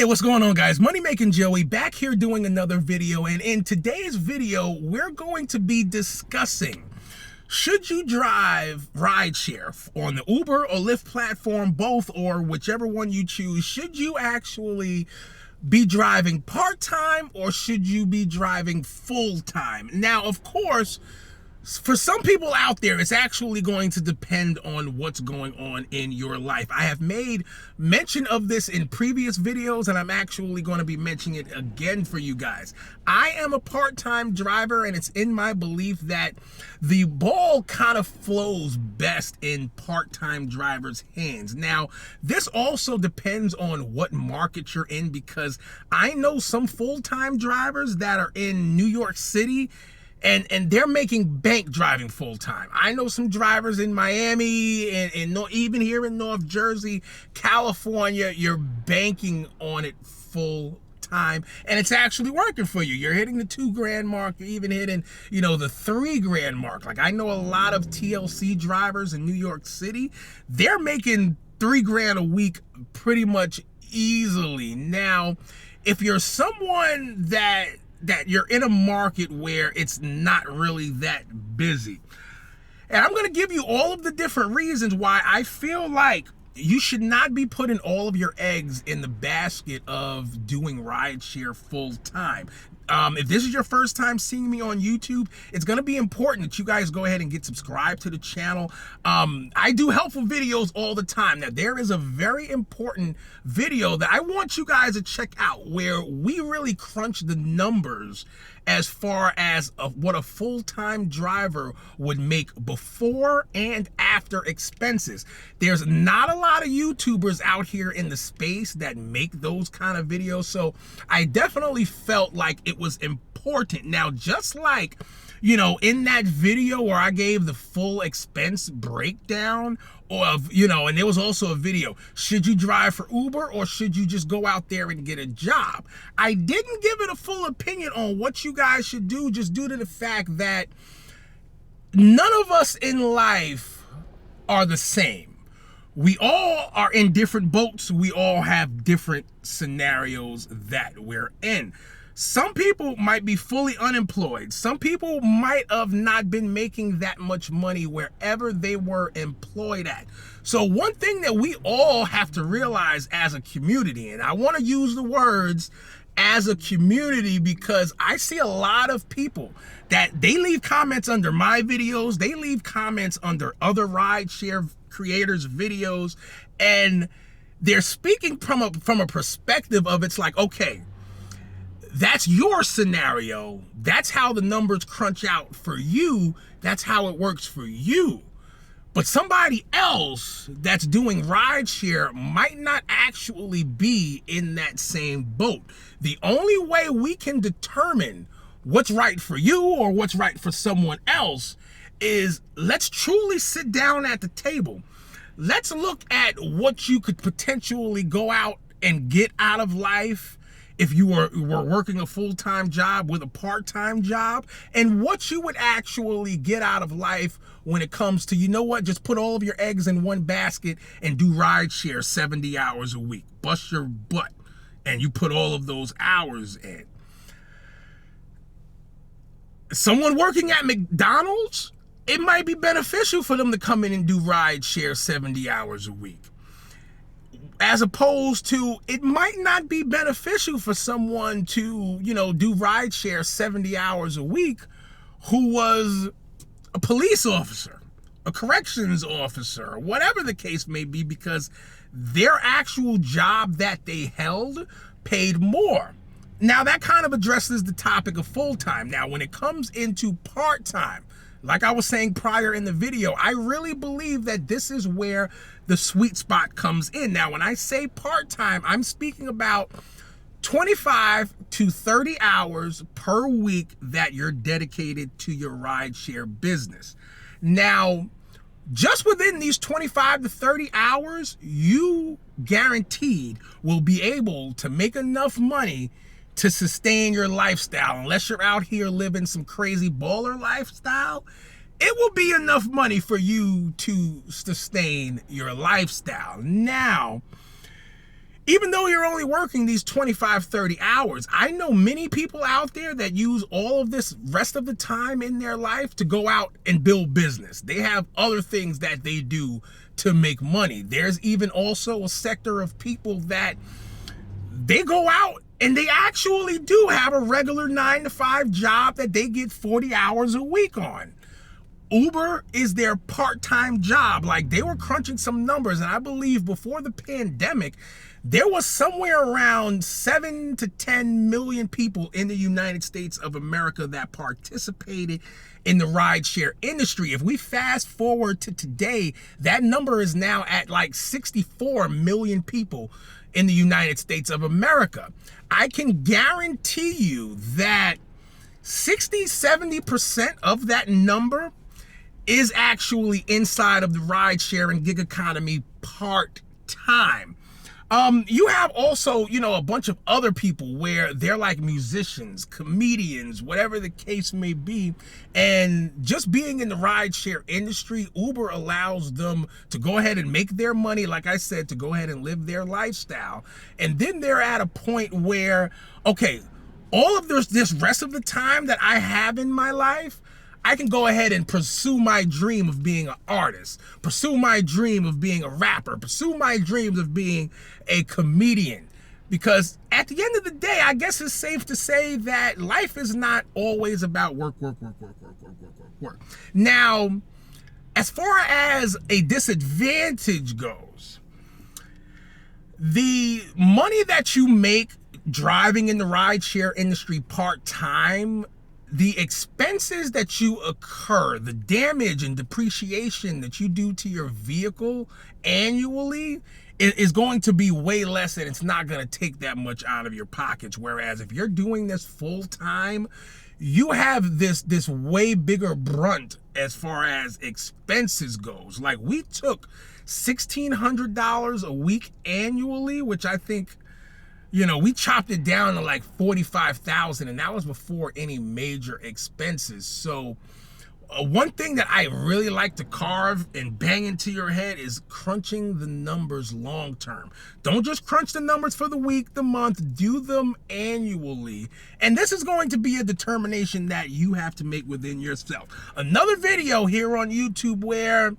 Hey, what's going on, guys? Money Making Joey back here doing another video, and in today's video we're going to be discussing, should you drive rideshare on the Uber or Lyft platform, both, or whichever one you choose? Should you actually be driving part-time or should you be driving full-time? Now, of course, for some people out there, it's actually going to depend on what's going on in your life. I have made mention of this in previous videos, and I'm actually going to be mentioning it again for you guys. I am a part-time driver, and it's in my belief that the ball kind of flows best in part-time drivers' hands. Now, this also depends on what market you're in, because I know some full-time drivers that are in New York City, and they're making bank driving full-time. I know some drivers in Miami and even here in North Jersey, California, you're banking on it full-time, and it's actually working for you. You're hitting the $2,000 mark, you're even hitting, the $3,000 mark. Like, I know a lot of TLC drivers in New York City, they're making $3,000 a week pretty much easily. Now, if you're someone that you're in a market where it's not really that busy, and I'm going to give you all of the different reasons why I feel like you should not be putting all of your eggs in the basket of doing rideshare full time. If this is your first time seeing me on YouTube, it's going to be important that you guys go ahead and get subscribed to the channel. I do helpful videos all the time. Now, there is a very important video that I want you guys to check out where we really crunch the numbers as far as what a full-time driver would make before and after expenses. There's not a lot of YouTubers out here in the space that make those kind of videos, so I definitely felt like it was important. Now, just like, in that video where I gave the full expense breakdown of, and there was also a video, should you drive for Uber or should you just go out there and get a job? I didn't give it a full opinion on what you guys should do, just due to the fact that none of us in life are the same. We all are in different boats. We all have different scenarios that we're in. Some people might be fully unemployed. Some people might have not been making that much money wherever they were employed at. So one thing that we all have to realize as a community, and I want to use the words as a community because I see a lot of people that they leave comments under my videos, they leave comments under other rideshare creators' videos, and they're speaking from a perspective of, it's like, okay, that's your scenario. That's how the numbers crunch out for you. That's how it works for you. But somebody else that's doing rideshare might not actually be in that same boat. The only way we can determine what's right for you or what's right for someone else is, let's truly sit down at the table. Let's look at what you could potentially go out and get out of life if you were working a full-time job with a part-time job, and what you would actually get out of life when it comes to, just put all of your eggs in one basket and do rideshare 70 hours a week. Bust your butt, and you put all of those hours in. Someone working at McDonald's, it might be beneficial for them to come in and do rideshare 70 hours a week. As opposed to, it might not be beneficial for someone to, do rideshare 70 hours a week who was a police officer, a corrections officer, whatever the case may be, because their actual job that they held paid more. Now, that kind of addresses the topic of full-time. Now, when it comes into part-time, like I was saying prior in the video, I really believe that this is where the sweet spot comes in. Now, when I say part-time, I'm speaking about 25 to 30 hours per week that you're dedicated to your rideshare business. Now, just within these 25 to 30 hours, you guaranteed will be able to make enough money to sustain your lifestyle. Unless you're out here living some crazy baller lifestyle, it will be enough money for you to sustain your lifestyle. Now, even though you're only working these 25, 30 hours. I know many people out there that use all of this rest of the time in their life to go out and build business. They have other things that they do to make money. There's even also a sector of people that they go out and they actually do have a regular 9-to-5 job that they get 40 hours a week on. Uber is their part-time job. Like, they were crunching some numbers, and I believe before the pandemic, there was somewhere around 7 to 10 million people in the United States of America that participated in the rideshare industry. If we fast forward to today, that number is now at like 64 million people in the United States of America. I can guarantee you that 60-70% of that number is actually inside of the rideshare and gig economy part-time. You have also, a bunch of other people where they're like musicians, comedians, whatever the case may be. And just being in the rideshare industry, Uber allows them to go ahead and make their money, like I said, to go ahead and live their lifestyle. And then they're at a point where, okay, all of this rest of the time that I have in my life, I can go ahead and pursue my dream of being an artist, pursue my dream of being a rapper, pursue my dreams of being a comedian. Because at the end of the day, I guess it's safe to say that life is not always about work. Now, as far as a disadvantage goes, the money that you make driving in the rideshare industry part-time, the expenses that you incur, the damage and depreciation that you do to your vehicle annually is going to be way less, and it's not going to take that much out of your pockets. Whereas if you're doing this full time, you have this way bigger brunt as far as expenses goes. Like, we took $1,600 a week annually, which I think, we chopped it down to like $45,000, and that was before any major expenses. So one thing that I really like to carve and bang into your head is crunching the numbers long term. Don't just crunch the numbers for the week, the month, do them annually. And this is going to be a determination that you have to make within yourself. Another video here on YouTube where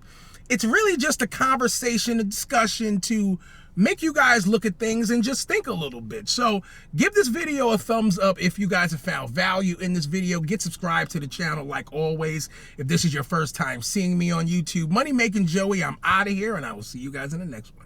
it's really just a conversation, a discussion to make you guys look at things and just think a little bit. So give this video a thumbs up if you guys have found value in this video. Get subscribed to the channel like always. If this is your first time seeing me on YouTube, Money Making Joey, I'm out of here, and I will see you guys in the next one.